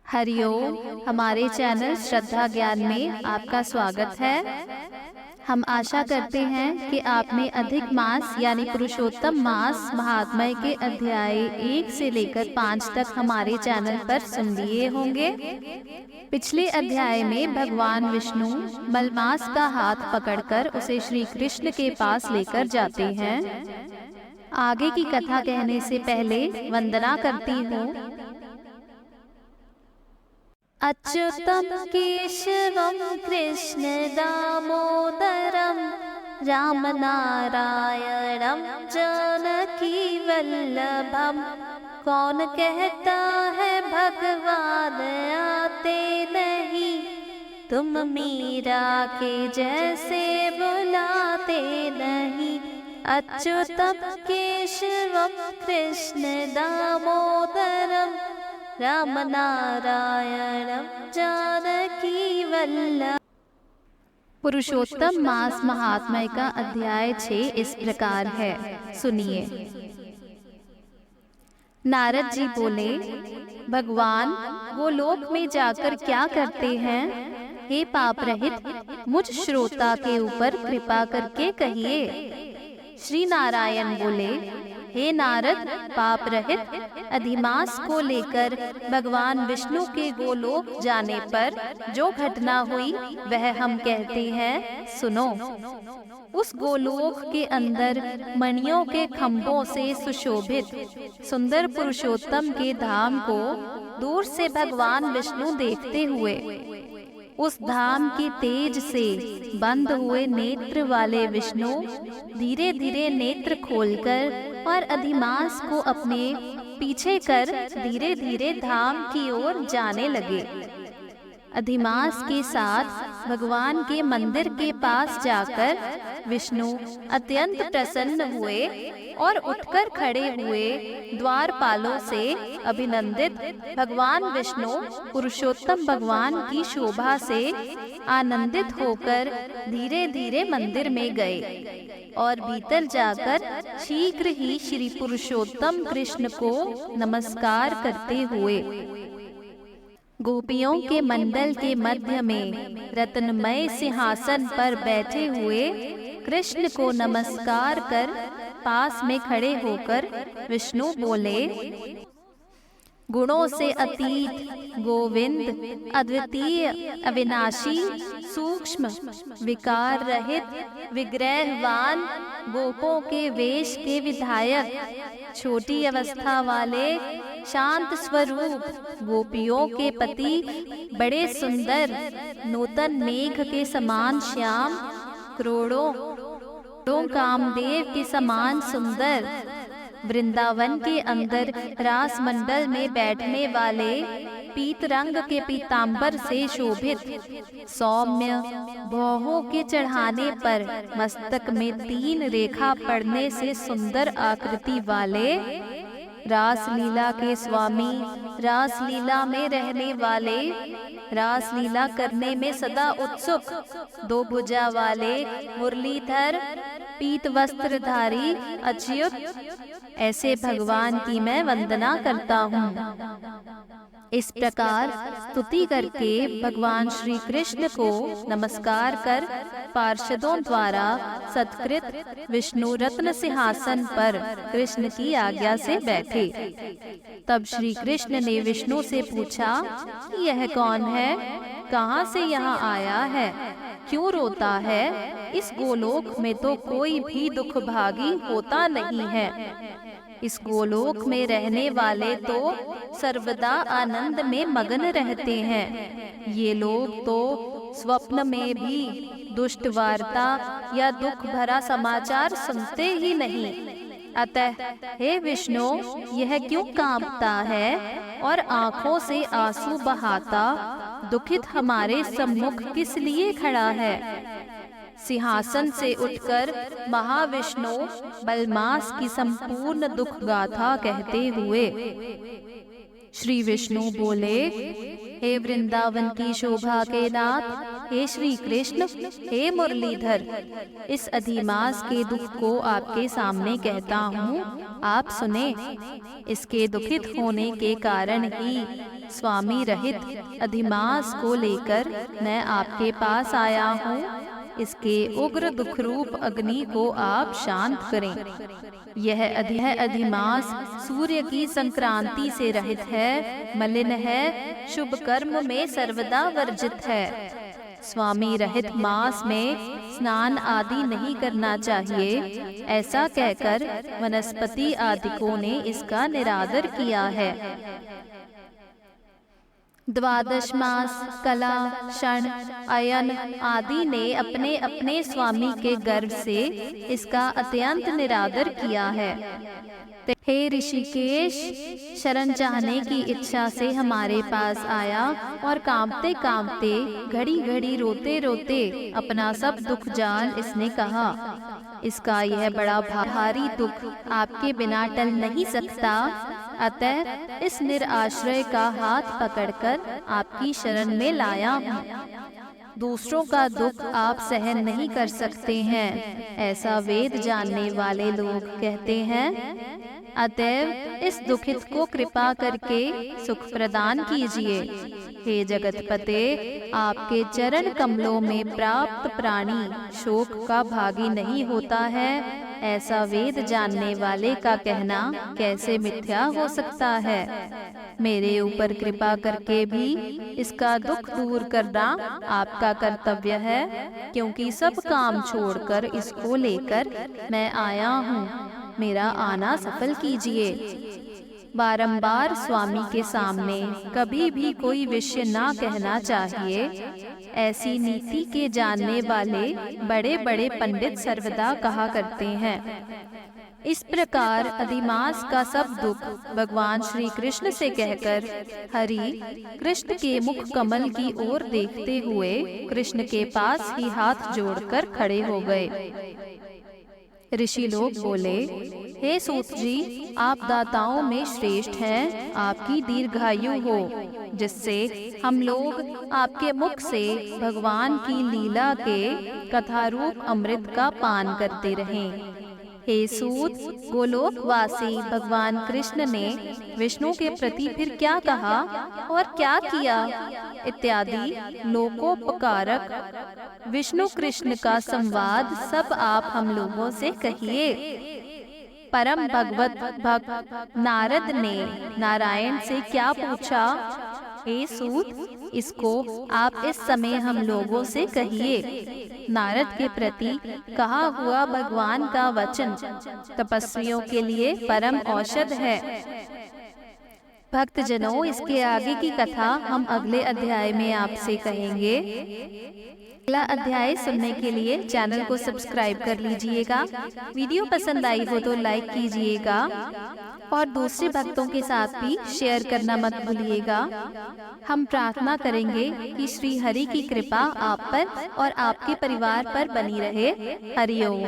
हरिओम। हमारे चैनल श्रद्धा ज्ञान में आपका स्वागत है। हम आशा करते हैं कि आपने अधिक मास यानी पुरुषोत्तम मास महात्म्य के अध्याय 1 से लेकर 5 तक हमारे चैनल पर सुन लिए होंगे। पिछले अध्याय में भगवान विष्णु मलमास का हाथ पकड़कर उसे श्री कृष्ण के पास लेकर जाते हैं। आगे की कथा कहने से पहले वंदना करती हूँ। अच्युतम केशवम कृष्ण दामोदरम राम नारायणम जानकी वल्लभम। कौन कहता है भगवान आते नहीं, तुम मीरा के जैसे बुलाते नहीं। अच्युतम केशवम कृष्ण दामोदरम राम नारायणम जानकी वल्लभ। पुरुषोत्तम मास महात्म्य का अध्याय 6 इस प्रकार है, सुनिए। नारद जी बोले, भगवान गोलोक में जाकर क्या करते हैं? हे पाप रहित मुझ श्रोता के ऊपर कृपा करके कहिए। श्री नारायण बोले, हे नारद, पाप रहित अधिमास को लेकर भगवान विष्णु के गोलोक जाने पर जो घटना हुई वह हम कहते हैं, सुनो। उस गोलोक के अंदर मणियों के खंभों से सुशोभित सुंदर पुरुषोत्तम के धाम को दूर से भगवान विष्णु देखते हुए उस धाम के तेज से बंद हुए नेत्र वाले विष्णु धीरे धीरे नेत्र खोलकर और अधिमास को अपने पीछे कर धीरे धीरे धाम की ओर जाने लगे। अधिमास के साथ भगवान के मंदिर के पास जाकर विष्णु अत्यंत प्रसन्न हुए और उठकर खड़े हुए द्वारपालों से अभिनंदित भगवान विष्णु पुरुषोत्तम भगवान की शोभा से आनंदित होकर धीरे धीरे मंदिर में गए और भीतर जाकर शीघ्र ही श्री पुरुषोत्तम कृष्ण को नमस्कार करते हुए गोपियों के मंडल के मध्य में रत्नमय सिंहासन पर बैठे हुए कृष्ण को नमस्कार कर पास में खड़े होकर विष्णु बोले, गुणों से अतीत गोविंद अद्वितीय अविनाशी सूक्ष्म विकार रहित विग्रहवान गोपों के वेश के विधायक छोटी अवस्था वाले शांत स्वरूप गोपियों के पति बड़े सुंदर नूतन मेघ के समान श्याम करोड़ों कामदेव के समान सुंदर वृंदावन के अंदर रास मंडल में बैठने वाले पीत रंग के पीतांबर से शोभित सौम्य भौहों के चढ़ाने पर मस्तक में 3 रेखा पड़ने से सुंदर आकृति वाले रास लीला के स्वामी, रास लीला में रहने वाले, रास लीला करने में सदा उत्सुक 2 भुजा वाले मुरलीधर पीत वस्त्रधारी अच्युत, ऐसे भगवान की मैं वंदना करता हूँ। इस प्रकार स्तुति करके भगवान श्री कृष्ण को नमस्कार कर पार्षदों द्वारा सत्कृत विष्णु रत्न सिंहासन पर कृष्ण की आज्ञा से बैठे। तब श्री कृष्ण ने विष्णु से पूछा, यह कौन है? कहाँ से यहाँ आया है? क्यों रोता है? इस गोलोक में तो कोई भी दुख भागी होता नहीं है। इस गोलोक में रहने वाले तो सर्वदा आनंद में मगन रहते हैं। ये लोग तो स्वप्न में भी दुष्ट वार्ता या दुख भरा समाचार सुनते ही नहीं। अतः हे विष्णु, यह क्यों कांपता है और आंखों से आंसू बहाता दुखित हमारे सम्मुख किस लिए खड़ा है? सिंहासन से उठकर महाविष्णु बलमास की संपूर्ण दुख गाथा कहते हुए श्री विष्णु बोले, हे वृंदावन की शोभा के नाथ, हे श्री कृष्ण, हे मुरलीधर, इस अधिमास के दुख को आपके सामने कहता हूँ, आप सुने। इसके दुखित होने के कारण ही स्वामी रहित अधिमास को लेकर मैं आपके पास आया हूँ। इसके उग्र दुख रूप अग्नि को आप शांत करें। यह अधिमास सूर्य की संक्रांति से रहित है, मलिन है, शुभ कर्म में सर्वदा वर्जित है। स्वामी रहित मास में स्नान आदि नहीं करना चाहिए। ऐसा कहकर वनस्पति आदिकों ने इसका निरादर किया है। द्वादश मास कला, क्षण, अयन आदि ने अपने अपने स्वामी के गर्भ से इसका अत्यंत निरादर किया है। हे ऋषिकेश, शरण चाहने की इच्छा से हमारे पास आया और कांपते कांपते, घड़ी घड़ी रोते रोते अपना सब दुख जान इसने कहा। इसका यह बड़ा भारी दुख आपके बिना टल नहीं सकता। अतः इस निराश्रय का हाथ पकड़कर आपकी शरण में लाया हूँ। दूसरों का दुख आप सहन नहीं कर सकते हैं, ऐसा वेद जानने वाले लोग कहते हैं। अतएव इस दुखित को कृपा करके सुख प्रदान कीजिए। हे जगतपते, आपके चरण कमलों में प्राप्त प्राणी शोक का भागी नहीं होता है, ऐसा वेद जानने वाले का कहना कैसे मिथ्या हो सकता है। मेरे ऊपर कृपा करके भी इसका दुख दूर करना आपका कर्तव्य है, क्योंकि सब काम छोड़कर इसको लेकर मैं आया हूँ। मेरा आना सफल कीजिए। बारंबार स्वामी के सामने कभी भी कोई विषय ना कहना चाहिए, ऐसी नीति के जानने वाले बड़े बड़े पंडित सर्वदा कहा करते हैं। इस प्रकार अधिमास का सब दुख भगवान श्री कृष्ण से कहकर हरि कृष्ण के मुख कमल की ओर देखते हुए कृष्ण के पास ही हाथ जोड़कर खड़े हो गए। ऋषि लोग बोले, हे सूत जी, आप दाताओं में श्रेष्ठ हैं। आपकी दीर्घायु हो, जिससे हम लोग आपके मुख से भगवान की लीला के कथारूप अमृत का पान करते रहें। हे सूत, गोलोकवासी भगवान कृष्ण ने विष्णु के प्रति फिर क्या कहा और क्या किया इत्यादि लोकोपकारक विष्णु कृष्ण का संवाद सब आप हम लोगों से कहिए। परम भगवत भक्त नारद ने नारायण से क्या पूछा? हे सूत, इसको आप इस समय हम लोगों से कहिए। नारद के प्रति कहा हुआ भगवान का वचन तपस्वियों के लिए परम औषध है। भक्तजनों, इसके आगे की कथा हम अगले अध्याय में आपसे कहेंगे। अगला अध्याय सुनने के लिए चैनल को सब्सक्राइब कर लीजिएगा। वीडियो पसंद आई हो तो लाइक कीजिएगा और दूसरे भक्तों के साथ भी शेयर करना मत भूलिएगा। हम प्रार्थना करेंगे कि श्री हरि की कृपा आप पर और आपके परिवार पर बनी रहे। हरि ओम।